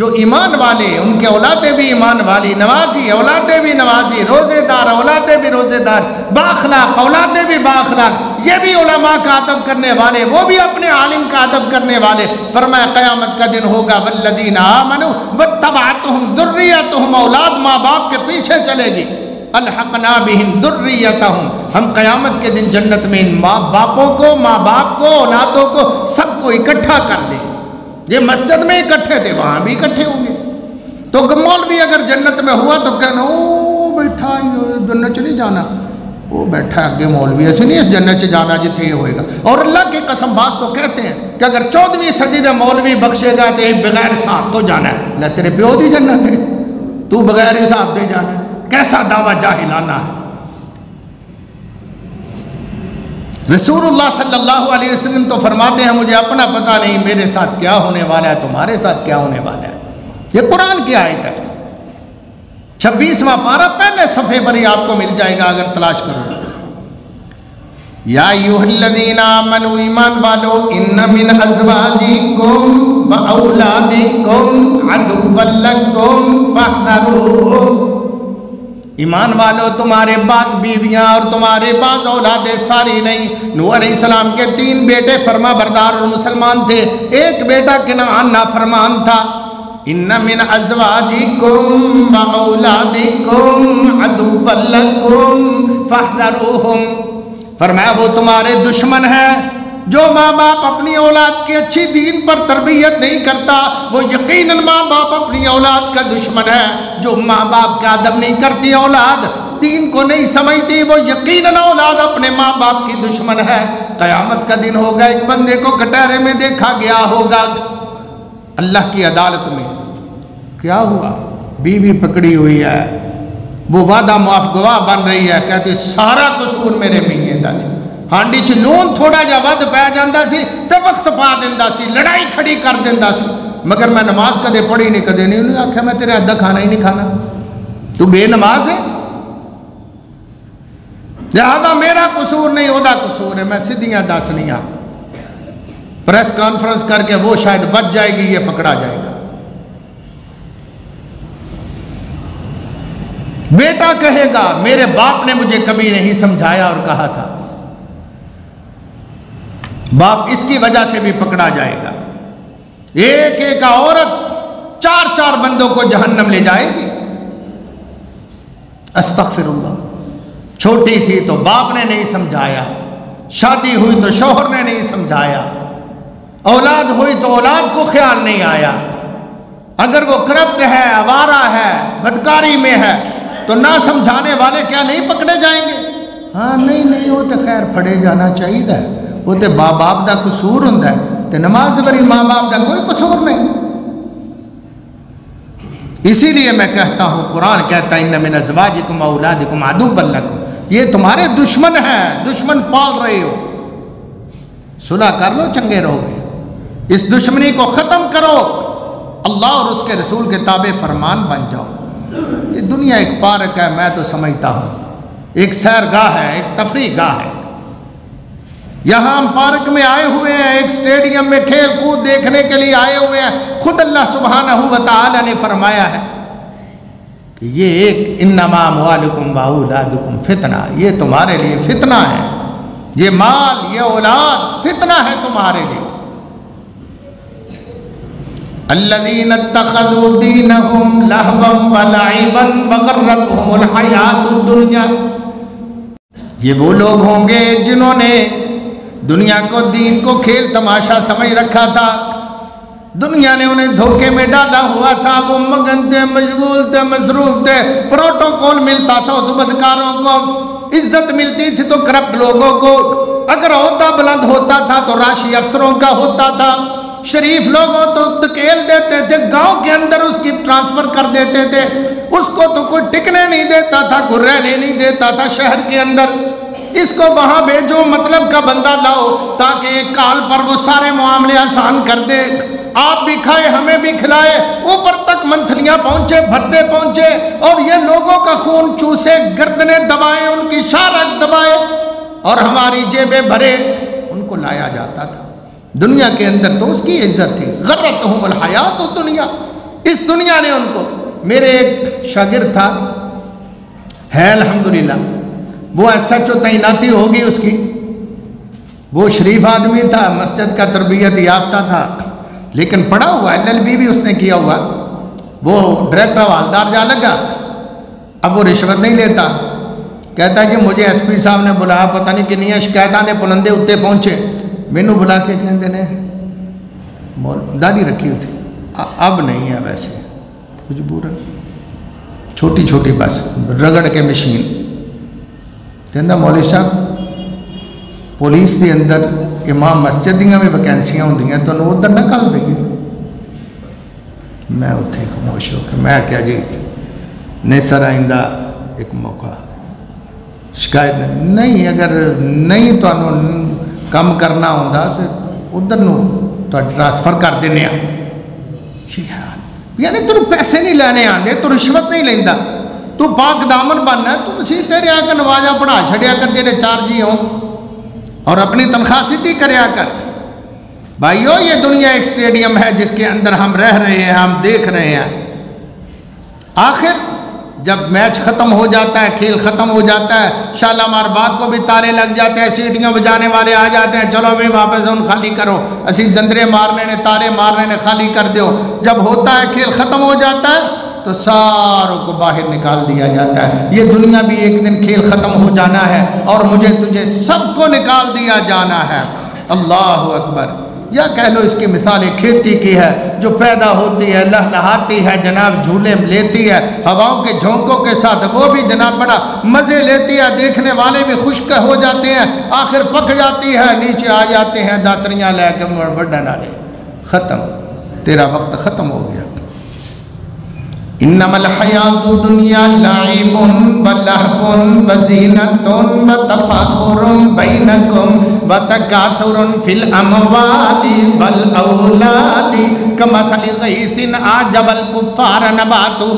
جو ایمان والے, ان کے اولادیں بھی ایمان والی, نمازی اولادیں بھی نمازی, روزے دار اولادیں بھی روزے دار, بااخلاق اولادیں بھی بااخلاق, یہ بھی علماء کا ادب کرنے والے, وہ بھی اپنے عالم کا ادب کرنے والے. فرمایا قیامت کا دن ہوگا والذین آمنوا واتبعتهم ذریتهم, اولاد ماں باپ کے پیچھے چلے گی. الحقنا بهم ذریتهم, ہم قیامت کے دن جنت میں ان ماں باپوں کو, ماں باپ کو, اولادوں کو سب کو اکٹھا کر دیں. یہ مسجد میں اکٹھے تھے, وہاں بھی اکٹھے ہوں گے. تو مولوی اگر جنت میں ہوا تو کہنا او بیٹھا جنت چ نہیں جانا, وہ بیٹھا اگے مولوی ایسے نہیں اس جنت چ جانا جتنے یہ ہوئے گا. اور اللہ کی قسم باز تو کہتے ہیں کہ اگر 14ویں صدی دے مولوی بخشے گا تو بغیر حساب تو جانا ہے. نہ تیرے پیو دی جنت ہے, تو بغیر حساب دے جانا ہے. کیسا دعویٰ جاہلانہ ہے. رسول اللہ صلی اللہ علیہ وسلم تو فرماتے ہیں مجھے اپنا پتہ نہیں میرے ساتھ کیا ہونے والا ہے, تمہارے ساتھ کیا ہونے والا ہے. یہ قرآن کی آیت ہے, 26واں پارہ پہلے صفحے پر ہی آپ کو مل جائے گا اگر تلاش کرو. یا ایھا الذین آمنوا, ایمان والو, ان من ازواجکم و اولادکم عدوا لکم فاحذروہم. ایمان والو, تمہارے بعض بیویاں اور تمہارے بعض اولادیں ساری نہیں. نوح علیہ السلام کے 3 بیٹے فرما بردار اور مسلمان تھے, ایک بیٹا کنعان نافرمان تھا. ان من ازواجکم و اولادکم عدوا لکم فاحذروہم. فرمایا وہ تمہارے دشمن ہیں. جو ماں باپ اپنی اولاد کی اچھی دین پر تربیت نہیں کرتا وہ یقیناً ماں باپ اپنی اولاد کا دشمن ہے. جو ماں باپ کا ادب نہیں کرتی, اولاد دین کو نہیں سمجھتی, وہ یقیناً اولاد اپنے ماں باپ کی دشمن ہے. قیامت کا دن ہوگا, ایک بندے کو کٹہرے میں دیکھا گیا ہوگا اللہ کی عدالت میں. کیا ہوا؟ بیوی پکڑی ہوئی ہے, وہ وعدہ معاف گواہ بن رہی ہے, کہتی سارا قصور میرے میاں دا سی, ہانڈی چ لون تھوڑا جا ود پی جاندہ سی تے وقت پا دیندہ سی, لڑائی کھڑی کر دیندہ سی, مگر میں نماز کدے پڑھی نہیں, کدے نہیں. انہوں نے آکھا میں تیرے ادھا کھانا ہی نہیں کھانا, تو بے نماز ہے, لہذا میرا قصور نہیں اودا قصور ہے. میں سیدھیاں دس نہیں آ پریس کانفرنس کر کے وہ شاید بچ جائے گی, یہ پکڑا جائے گا. بیٹا کہے گا میرے باپ نے مجھے کبھی نہیں سمجھایا اور کہا تھا. باپ اس کی وجہ سے بھی پکڑا جائے گا. ایک ایک عورت 4 بندوں کو جہنم لے جائے گی. استغفر اللہ. چھوٹی تھی تو باپ نے نہیں سمجھایا, شادی ہوئی تو شوہر نے نہیں سمجھایا, اولاد ہوئی تو اولاد کو خیال نہیں آیا. اگر وہ کرپٹ ہے, آوارہ ہے, بدکاری میں ہے تو نہ سمجھانے والے کیا نہیں پکڑے جائیں گے؟ ہاں نہیں وہ تو خیر پڑھے جانا چاہیے, وہ تو ماں باپ کا قصور ہوں, تو نماز بری ماں باپ کا کوئی قصور نہیں. اسی لیے میں کہتا ہوں, قرآن کہتا ہے ان من ازواجکم اولادکم عدوا لکم, یہ تمہارے دشمن ہیں, دشمن پال رہے ہو. صلح کر لو, چنگے رہو گے. اس دشمنی کو ختم کرو, اللہ اور اس کے رسول کے تابع فرمان بن جاؤ. یہ دنیا ایک پارک ہے, میں تو سمجھتا ہوں ایک سیر گاہ ہے, ایک تفریح گاہ ہے. یہاں ہم پارک میں آئے ہوئے ہیں, ایک سٹیڈیم میں کھیل کود دیکھنے کے لیے آئے ہوئے ہیں. خود اللہ سبحانہ و تعالی نے فرمایا ہے کہ یہ ایک انما اموالکم و اولادکم فتنہ, یہ تمہارے لیے فتنہ ہے. یہ مال، یہ اولاد فتنہ ہے تمہارے لیے۔ الذین اتخذوا دینہم لہوا ولعبا وغرتہم الحیات الدنیا، یہ وہ لوگ ہوں گے جنہوں نے دنیا کو، دین کو کھیل تماشا سمجھ رکھا تھا، دنیا نے انہیں دھوکے میں ڈالا ہوا تھا، وہ مگن تھے، مشغول تھے، مصروف تھے، پروٹوکول ملتا تھا تو بدکاروں کو، عزت ملتی تھی تو کرپٹ لوگوں کو، اگر عہدہ بلند ہوتا تھا تو راشی افسروں کا ہوتا تھا، شریف لوگوں تو دھکیل دیتے تھے، گاؤں کے اندر اس کی ٹرانسفر کر دیتے تھے، اس کو تو کوئی ٹکنے نہیں دیتا تھا، کوئی رہنے نہیں دیتا تھا شہر کے اندر، اس کو وہاں بھیجو مطلب کا بندہ لاؤ تاکہ ایک کال پر وہ سارے معاملے آسان کر دے، آپ بھی کھائے ہمیں بھی کھلائے، اوپر تک منتھلیاں پہنچے، بھتے پہنچے، اور یہ لوگوں کا خون چوسے، گردنیں دبائے، ان کی شارک دبائے اور ہماری جیبیں بھرے، ان کو لایا جاتا تھا۔ دنیا کے اندر تو اس کی عزت تھی، غرتہم الحیات الدنیا، اس دنیا نے ان کو۔ میرے ایک شاگرد تھا، ہے الحمدللہ، وہ ایس ایچ او تعیناتی ہوگی اس کی، وہ شریف آدمی تھا، مسجد کا تربیت یافتہ تھا، لیکن پڑھا ہوا LLB بھی اس نے کیا ہوا، وہ ڈائریکٹر حوالدار جا لگا، اب وہ رشوت نہیں لیتا، کہتا ہے کہ مجھے ایس پی صاحب نے بلایا، پتہ نہیں کنیاں شکایتاں نے پلندے اتے پہنچے، مینوں بلا کے کہندے نے داڑھی رکھی ہوئی تھی، اب نہیں ہے ویسے، مجبوراً چھوٹی چھوٹی بس رگڑ کے مشین، کہندا مولوی صاحب پولیس کے اندر امام مسجد دیاں بھی ویکینسیاں ہوندیاں تو انہوں ادھر نہ کل دے گی، میں اتنے خاموش ہو کے میں کیا جی نہیں سر آئندہ ایک موقع شکایت نہیں، اگر نہیں تو کم کرنا ہوتا تو ادھر نو تو ٹرانسفر کر دینے ہیں، یعنی تو پیسے نہیں لینے آندے، تو رشوت نہیں لیندہ، تو پاک دامن بننا ہے، تو مسیح تیرے آکر نوازہ پڑھا چھڑیا کر جیرے چارجی ہوں اور اپنی تنخواہ سیدھی کریا کر۔ بھائیو یہ دنیا ایک سٹیڈیم ہے جس کے اندر ہم رہ رہے ہیں، ہم دیکھ رہے ہیں، آخر جب میچ ختم ہو جاتا ہے، کھیل ختم ہو جاتا ہے، شالامار باغ کو بھی تارے لگ جاتے ہیں، سیٹیاں بجانے والے آ جاتے ہیں، چلو بھی واپس ان خالی کرو، اسی جندرے مارنے نے تارے مارنے نے خالی کر دیو، جب ہوتا ہے کھیل ختم ہو جاتا ہے تو ساروں کو باہر نکال دیا جاتا ہے۔ یہ دنیا بھی ایک دن کھیل ختم ہو جانا ہے اور مجھے تجھے سب کو نکال دیا جانا ہے۔ اللہ اکبر۔ یا کہہ لو اس کی مثال ایک کھیتی کی ہے جو پیدا ہوتی ہے، لہلہاتی ہے جناب، جھولے لیتی ہے ہواؤں کے جھونکوں کے ساتھ، وہ بھی جناب بڑا مزے لیتی ہے، دیکھنے والے بھی خشک ہو جاتے ہیں، آخر پک جاتی ہے، نیچے آ جاتے ہیں داتریاں لے کے بڑھا نالے، ختم، تیرا وقت ختم ہو گیا۔ انما الحیات الدنیا لعب ولہو وزینۃ وتفاخر بینکم وتکاثر فی الاموال والاولاد کمثل غیث اعجب الکفار نباتہ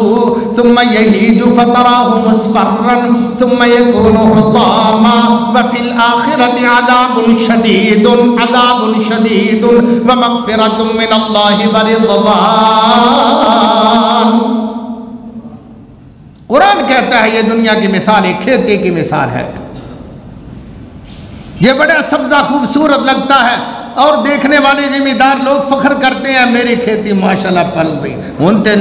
ثم یہیج فتراہ مصفرا ثم یکون حطاما وفی الآخرۃ عذاب شدید ومغفرۃ من اللہ ورضوان۔ قرآن کہتا ہے یہ دنیا کی مثال ایک کھیتی کی مثال ہے، یہ بڑا سبزہ خوبصورت لگتا ہے اور دیکھنے والے زمیندار لوگ فخر کرتے ہیں میری کھیتی ماشاءاللہ پل گئی، ان تے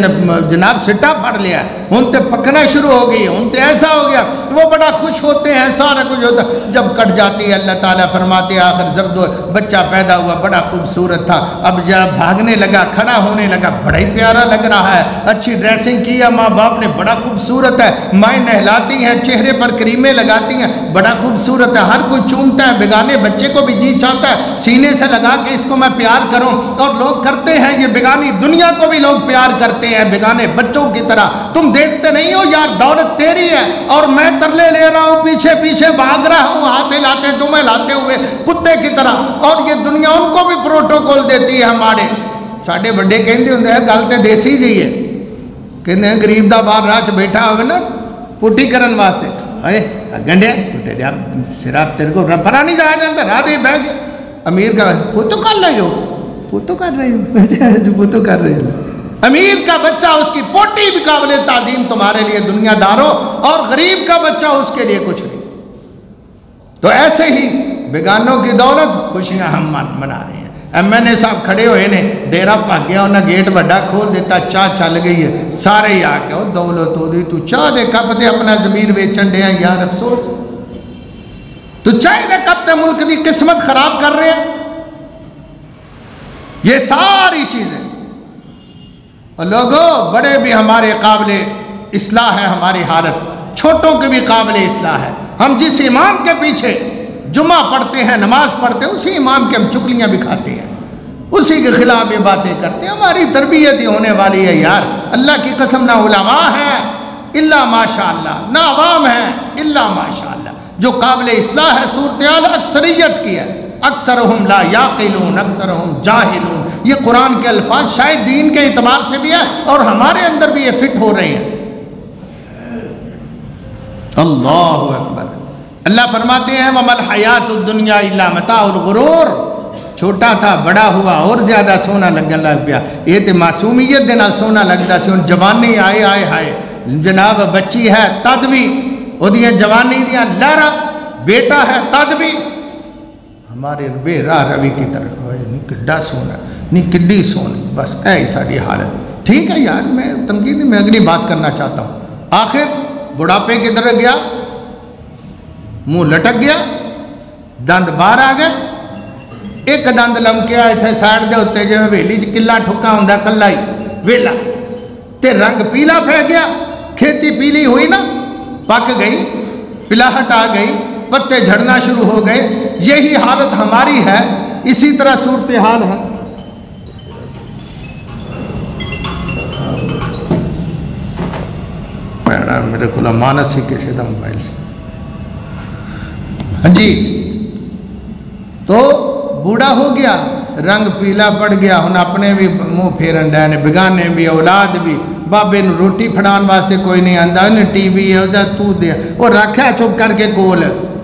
جناب سٹا پھڑ لیا، ان تے پکنا شروع ہو گئی، ان تے ایسا ہو گیا، وہ بڑا خوش ہوتے ہیں، سارا کچھ ہوتا ہے، جب کٹ جاتی ہے اللہ تعالیٰ فرماتے ہیں آخر زرد بچہ پیدا ہوا، بڑا خوبصورت تھا، اب جب بھاگنے لگا، کھڑا ہونے لگا، بڑا ہی پیارا لگ رہا ہے، اچھی ڈریسنگ کی ہے ماں باپ نے، بڑا خوبصورت ہے، مائیں نہلاتی ہیں، چہرے پر کریمیں لگاتی ہیں، بڑا خوبصورت ہے، ہر کوئی چومتا ہے، بیگانے بچے کو بھی جی چاہتا ہے سینے سے لگا کہ اس کو میں پیار کروں، اور لوگ کرتے ہیں، یہ بیگانی دنیا کو بھی لوگ پیار کرتے ہیں بیگانے بچوں کی طرح۔ تم دیکھتے نہیں ہو یار دولت تیری ہے اور میں ترلے لے رہا ہوں، پیچھے پیچھے بھاگ رہا ہوں، ہاتھ ہلاتے تمہیں لاتے ہوئے کتے کی طرح، اور یہ دنیا ان کو بھی پروٹوکول دیتی ہے۔ ہمارے ساڑھے بڑے کہندے ہوندے ہیں گل تے دیسی جی ہے، کہندے ہیں غریب دا باہر راہ بیٹھا ہوئے نا پوٹی کرن واسطے، اے گنڈیا کتے دیا سراب تیرے کو پرا نہیں جایا جاتا، راہ دے بیٹھ گئے، امیر کا پوتو کر رہے ہو، پوتو کر رہے ہو، پوتو کر رہے ہو، امیر کا بچہ اس کی پوٹی بھی قابل تعظیم تمہارے لیے دنیا داروں، اور غریب کا بچہ اس کے لیے کچھ نہیں۔ تو ایسے ہی بیگانوں کی دولت خوشیاں ہم منا رہے ہیں۔ ایم این اے صاحب کھڑے ہوئے نے، ڈیرا بھاگ گیا انہیں گیٹ بڑا کھول دیتا، چاہ چل گئی ہے، سارے ہی آ کے وہ دولت ہو دی، تو چاہ دے کپ تے اپنا ضمیر ویچن دیا یار افسوس، تو چاہے دے کپ تے ملک دی قسمت خراب کر رہے ہیں۔ یہ ساری چیزیں اور لوگوں بڑے بھی ہمارے قابل اصلاح ہے، ہماری حالت چھوٹوں کے بھی قابل اصلاح ہے۔ ہم جس امام کے پیچھے جمعہ پڑھتے ہیں، نماز پڑھتے ہیں، اسی امام کے ہم چکلیاں بھی کھاتے ہیں، اسی کے خلاف یہ باتیں کرتے ہیں۔ ہماری تربیت ہی ہونے والی ہے یار، اللہ کی قسم نہ علماء ہیں الا ماشاءاللہ، نہ عوام ہیں الا ماشاءاللہ۔ جو قابل اصلاح ہے صورتحال اکثریت کی ہے، اکثرہم لا یعقلون اکثرہم جاہلون، یہ قرآن کے الفاظ شاید دین کے اعتبار سے بھی ہے اور ہمارے اندر بھی یہ فٹ ہو رہے ہیں۔ اللہ اکبر۔ اللہ فرماتے ہیں وَمَا الْحَيَاةُ الدُّنْيَا إِلَّا مَتَاعُ الْغُرُورِ، چھوٹا تھا بڑا ہوا اور زیادہ سونا لگن لگ پیا، یہ تے معصومیت دے نال سونا لگدا سی، ہن جوانی آئے آئے ہائے جناب بچی ہے تد بھی وہ دیاں جوانی دیاں لہراں، بیٹا ہے تد بھی ہمارے بے راہ روی کی طرف ہوئے، نہیں کڈا سونا نہیں کڈی سونی، بس اے ساری حالت۔ ٹھیک ہے یار، میں تنقید میں اگلی بات کرنا چاہتا ہوں۔ آخر بڑھاپے کی طرف گیا، منہ لٹک گیا، دند باہر آ گئے، ایک دند لمکیا اتنے سائڈ دے ہوتے جو ویلی چ کلا ٹھکا ہوں کلا ہی ویلا، تے رنگ پیلا پہ گیا، کھیتی پیلی ہوئی نا، پک گئی، پلاہٹ آ گئی، پتے جھڑنا شروع ہو گئے۔ یہی حالت ہماری ہے، اسی طرح صورتحال ہے۔ میرے کو مانس ہی کسی دا موبائل سے ہاں جی، تو بوڑھا ہو گیا، رنگ پیلا پڑ گیا، ہن اپنے بھی منہ پھیرن ڈے نے، بگانے بھی، اولاد بھی، بابے نو روٹی پھڑان واسطے کوئی نہیں آندا، انہیں ٹی وی ہے جا تو دے وہ رکھا چپ کر کے کول،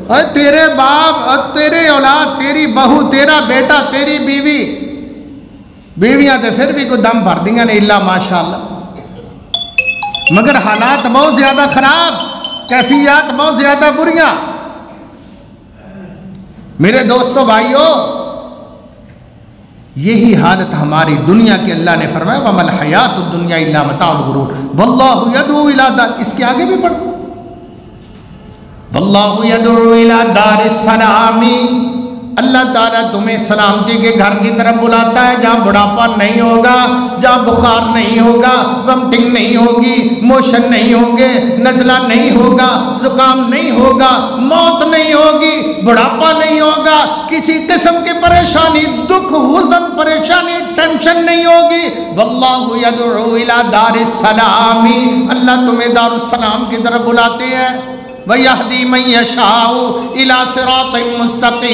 اور تیرے باپ اور تیرے اولاد، تیری بہو، تیرا بیٹا، تیری بیوی، بیویاں تے پھر بھی کوئی دم بھر دیاں نے الا ماشاءاللہ، مگر حالات بہت زیادہ خراب، کیفیات بہت زیادہ بریاں۔ میرے دوستو بھائیو، یہی حالت ہماری دنیا کے اللہ نے فرمایا وَمَا الْحَيَاةُ الدُّنْيَا إِلَّا مَتَاعُ الْغُرُورِ وَاللَّهُ يَدْعُو إِلَىٰ دَارِ، اس کے آگے بھی پڑھو وَاللَّهُ يَدْعُو إِلَىٰ دَارِ السَّلَامِ، اللہ تعالیٰ تمہیں سلامتی کے گھر کی طرف بلاتا ہے جہاں بڑھاپا نہیں ہوگا، جہاں بخار نہیں ہوگا، ومٹنگ نہیں ہوگی، موشن نہیں ہوں گے، نزلہ نہیں ہوگا، زکام نہیں ہوگا، موت نہیں ہوگی، بڑھاپا نہیں ہوگا، کسی قسم کی پریشانی، دکھ، حزن، پریشانی، ٹینشن نہیں ہوگی۔ واللہ یدعو الی دار السلام، اللہ تمہیں دار السلام کی طرف بلاتے ہیں۔ وَيَهْدِي مَن يَشَاءُ إِلَىٰ صِرَاطٍ مُسْتَقِيمٍ،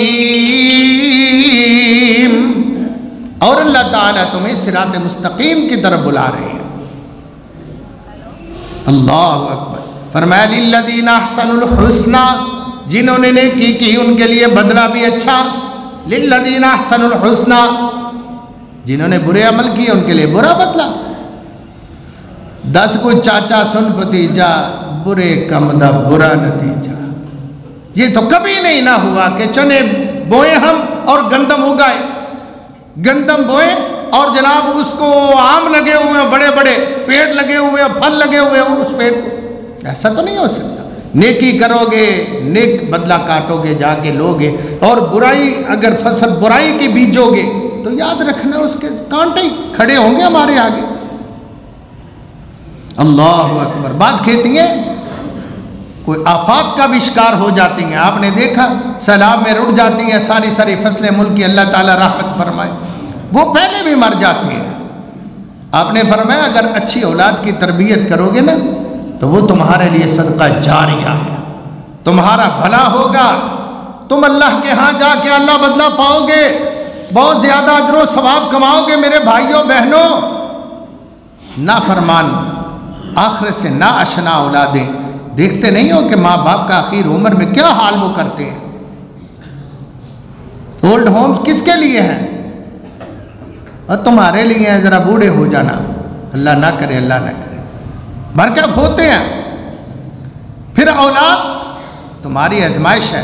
اور اللہ تعالیٰ تمہیں صراط مستقیم کی طرف بلا رہے ہیں۔ اللہ اکبر۔ فرمایا لِلَّذِينَ أَحْسَنُوا الْحُسْنَى، جنہوں نے نیکی کی ان کے لیے بدلہ بھی اچھا، لِلَّذِينَ أَحْسَنُوا الْحُسْنَى، جنہوں نے برے عمل کیے ان کے لیے برا بدلہ۔ 10 کو چاچا سن بھتیجا، برے کم دا برا نتیجہ۔ یہ تو کبھی نہیں نہ ہوا کہ چنے بوئے ہم اور گندم اگائے، گندم بوئے اور جناب اس کو آم لگے ہوئے ہیں، بڑے بڑے پیڑ لگے ہوئے ہیں، پھل لگے ہوئے ہیں اس پیڑ کو، ایسا تو نہیں ہو سکتا۔ نیکی کرو گے نیک بدلہ کاٹو گے جا کے لوگے، اور برائی اگر فصل برائی کی بیجو گے تو یاد رکھنا اس کے کانٹے کھڑے ہوں گے ہمارے آگے۔ اللہ اکبر۔ بعض کھیتیاں کوئی آفات کا بھی شکار ہو جاتی ہیں، آپ نے دیکھا سیلاب میں رڑ جاتی ہیں ساری ساری فصلیں ملک کی، اللہ تعالیٰ رحمت فرمائے، وہ پہلے بھی مر جاتی ہیں۔ آپ نے فرمایا اگر اچھی اولاد کی تربیت کرو گے نا تو وہ تمہارے لیے صدقہ جاریہ ہے، تمہارا بھلا ہوگا، تم اللہ کے ہاں جا کے اللہ بدلہ پاؤ گے، بہت زیادہ اجر و ثواب کماؤ گے۔ میرے بھائیوں بہنوں، نافرمان آخرت سے نا آشنا اولادیں دیکھتے نہیں ہو کہ ماں باپ کا آخر عمر میں کیا حال وہ کرتے ہیں۔ اولڈ ہومز کس کے لیے ہیں؟ اور تمہارے لیے ہیں، ذرا بوڑھے ہو جانا، اللہ نہ کرے اللہ نہ کرے، برکت ہوتے ہیں۔ پھر اولاد تمہاری آزمائش ہے،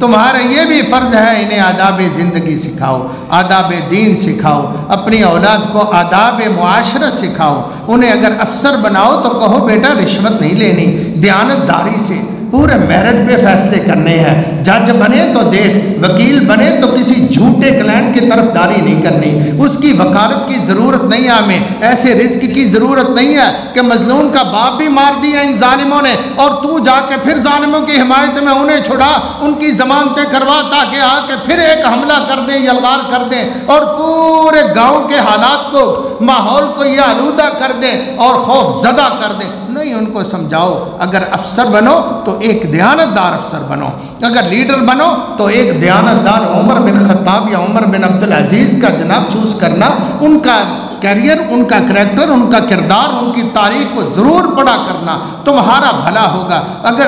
تمہارا یہ بھی فرض ہے انہیں آداب زندگی سکھاؤ، آداب دین سکھاؤ، اپنی اولاد کو آداب معاشرت سکھاؤ۔ انہیں اگر افسر بناؤ تو کہو بیٹا رشوت نہیں لینی، دیانت داری سے پورے میرٹ پہ فیصلے کرنے ہیں۔ جج بنے تو دیکھ، وکیل بنے تو کسی جھوٹے کلائنٹ کی طرف داری نہیں کرنی، اس کی وکالت کی ضرورت نہیں ہے، ہمیں ایسے رزق کی ضرورت نہیں ہے کہ مظلوم کا باپ بھی مار دیا ان ظالموں نے اور تو جا کے پھر ظالموں کی حمایت میں انہیں چھڑا، ان کی ضمانتیں کروا تاکہ آ کے پھر ایک حملہ کر دیں، یلغار کر دیں اور پورے گاؤں کے حالات کو، ماحول کو یہ آلودہ کر دیں اور خوف زدہ کر دیں۔ نہیں، ان کو سمجھاؤ اگر افسر بنو تو ایک دیانتدار افسر بنو، اگر لیڈر بنو تو ایک دیانتدار عمر بن خطاب یا عمر بن عبدالعزیز کا جناب چوز کرنا، ان کا کیریئر، ان کا کریکٹر، ان کا کردار، ان کی تاریخ کو ضرور پڑھا کرنا، تمہارا بھلا ہوگا۔ اگر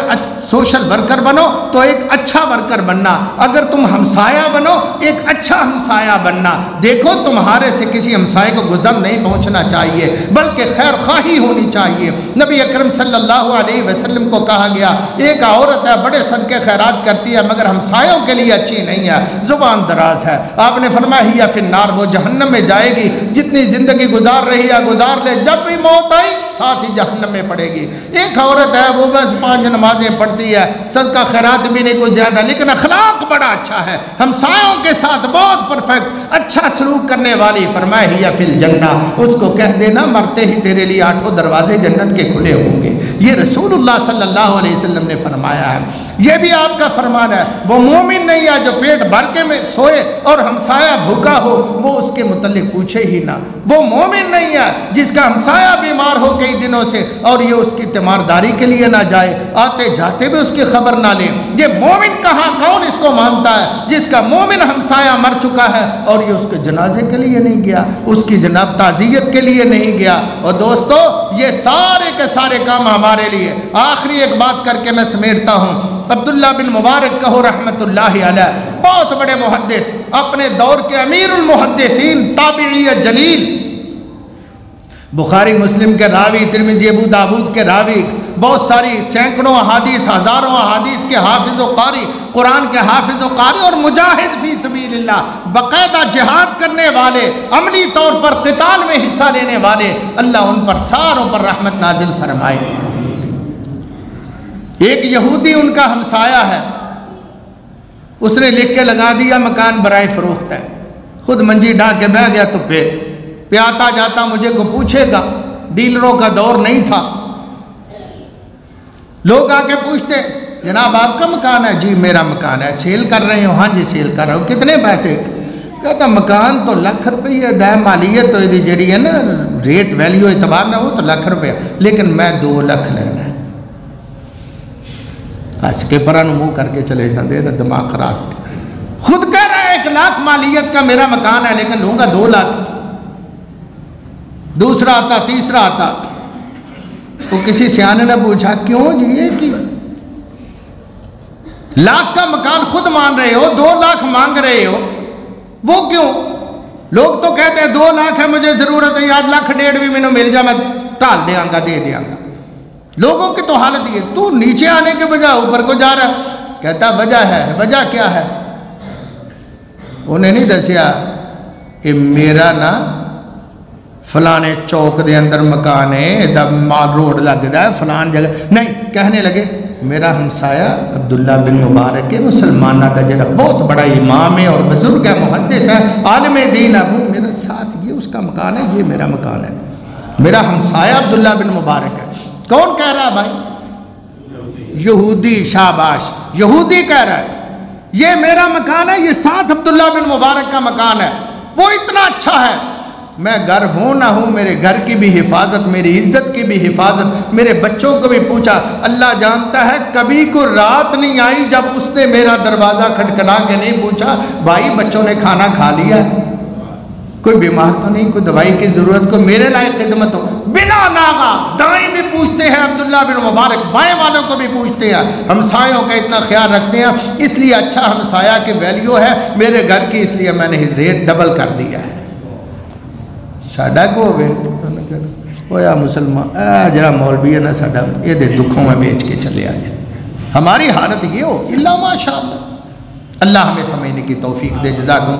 سوشل ورکر بنو تو ایک اچھا ورکر بننا، اگر تم ہمسایہ بنو ایک اچھا ہمسایہ بننا۔ دیکھو تمہارے سے کسی ہمسائے کو گزر نہیں پہنچنا چاہیے بلکہ خیر خواہی ہونی چاہیے۔ نبی اکرم صلی اللہ علیہ وسلم کو کہا گیا ایک عورت ہے بڑے صدقے خیرات کرتی ہے مگر ہمسایوں کے لیے اچھی نہیں ہے، زبان دراز ہے۔ آپ نے فرمایا ہی فی النار، وہ جہنم میں جائے گی، جتنی زندگی گزار رہی ہے گزار لے، جب بھی موت آئی ساتھ ہی جہنم میں پڑے گی۔ ایک عورت ہے وہ بس 5 نمازیں پڑھتی ہے، صدقہ خیرات بھی نہیں کوئی زیادہ، لیکن اخلاق بڑا اچھا ہے، ہمسایوں کے ساتھ بہت پرفیکٹ اچھا سلوک کرنے والی، فرمایا ہی فی الجنہ، اس کو کہہ دینا مرتے ہی تیرے لیے 8 دروازے جنت کے کھلے ہوں گے۔ یہ رسول اللہ صلی اللہ علیہ وسلم نے فرمایا ہے۔ یہ بھی آپ کا فرمان ہے، وہ مومن نہیں ہے جو پیٹ بھر کے میں سوئے اور ہمسایہ بھوکا ہو وہ اس کے متعلق پوچھے ہی نہ۔ وہ مومن نہیں ہے جس کا ہمسایہ بیمار ہو کئی دنوں سے اور یہ اس کی تیمارداری کے لیے نہ جائے، آتے جاتے بھی اس کی خبر نہ لے۔ یہ مومن کہاں، کون اس کو مانتا ہے جس کا مومن ہمسایہ مر چکا ہے اور یہ اس کے جنازے کے لیے نہیں گیا، اس کی جناب تعزیت کے لیے نہیں گیا۔ اور دوستو یہ سارے کے سارے کام ہمارے لیے۔ آخری ایک بات کر کے میں سمیٹتا ہوں، عبداللہ بن مبارک کہو رحمت اللہ علیہ، بہت بڑے محدث، اپنے دور کے امیر المحدثین، تابعی جلیل، بخاری مسلم کے راوی، ترمذی ابو داود کے راوی، بہت ساری سینکڑوں احادیث، ہزاروں احادیث کے حافظ و قاری، قرآن کے حافظ و قاری اور مجاہد فی سبیل اللہ، باقاعدہ جہاد کرنے والے، عملی طور پر قتال میں حصہ لینے والے، اللہ ان پر ساروں پر رحمت نازل فرمائے۔ ایک یہودی ان کا ہمسایہ ہے، اس نے لکھ کے لگا دیا مکان برائے فروخت ہے، خود منجی ڈھا کے بیٹھ گیا تو پہ آتا جاتا مجھے کو پوچھے گا، ڈیلروں کا دور نہیں تھا، لوگ آ کے پوچھتے جناب آپ کا مکان ہے؟ جی میرا مکان ہے۔ سیل کر رہے ہو؟ ہاں جی سیل کر رہے ہو۔ کتنے پیسے؟ کہتا مکان تو ₹1,00,000 دہ مالیت تو یہ جڑی ہے نا ریٹ ویلیو اعتبار نہ وہ تو ₹1,00,000، لیکن میں 2 لاکھ لینا ہے۔ ہنس کے پرا منہ کر کے چلے جاتے، دماغ خراب، خود کہہ رہا ہے 1,00,000 مالیت کا میرا مکان ہے لیکن لوں گا 2 لاکھ۔ دوسرا آتا، تیسرا آتا، تو کسی سیانے نے پوچھا کیوں جی یہ کہ لاکھ کا مکان خود مان رہے ہو، 2 لاکھ مانگ رہے ہو، وہ کیوں؟ لوگ تو کہتے ہیں 2 لاکھ ہے مجھے ضرورت ہے یار، 1,00,000 بھی میں مل جائے میں ٹال دیاں گا، دے دیاں گا۔ لوگوں کی تو حالت یہ، تو نیچے آنے کے بجائے اوپر کو جا رہا۔ کہتا وجہ ہے، وجہ کیا ہے؟ انہیں نہیں دسیا کہ میرا نا فلانے چوک دے اندر مکان ہے، ادھر مال روڈ لگتا ہے فلان جگہ، نہیں، کہنے لگے میرا ہمسایہ عبداللہ بن مبارک ہے، مسلمانہ کا جڑا بہت بڑا امام ہے اور بزرگ ہے، محدث ہے، عالم دین ہے، وہ میرے ساتھ یہ اس کا مکان ہے، یہ میرا مکان ہے، میرا ہمسایہ عبداللہ بن مبارک ہے۔ کون کہہ رہا ہے بھائی؟ یہودی، شاباش، یہودی کہہ رہا ہے یہ میرا مکان ہے، یہ ساتھ عبداللہ بن مبارک کا مکان ہے، وہ اتنا اچھا ہے، میں گھر ہوں نہ ہوں میرے گھر کی بھی حفاظت، میری عزت کی بھی حفاظت، میرے بچوں کو بھی پوچھا، اللہ جانتا ہے کبھی کو رات نہیں آئی جب اس نے میرا دروازہ کھٹکھٹا کے نہیں پوچھا بھائی بچوں نے کھانا کھا لیا ہے، کوئی بیمار تو نہیں، کوئی دوائی کی ضرورت، کو میرے لائق خدمت ہو، بلا ناغا دائیں بھی پوچھتے ہیں عبداللہ بن مبارک، بائیں والوں کو بھی پوچھتے ہیں، ہمسایوں کا اتنا خیال رکھتے ہیں، اس لیے اچھا ہمسایہ کی ویلیو ہے میرے گھر کی، اس لیے میں نے ریٹ ڈبل کر دیا ہے۔ ساڈا کو ہوئے ہویا مسلمان جڑا مولوی ہے نا ساڈا یہ دے دکھوں میں بیچ کے چلے آ جائے، ہماری حالت یہ ہو، اللہ ماشاء اللہ اللہ ہمیں سمجھنے کی توفیق دے. جزاکم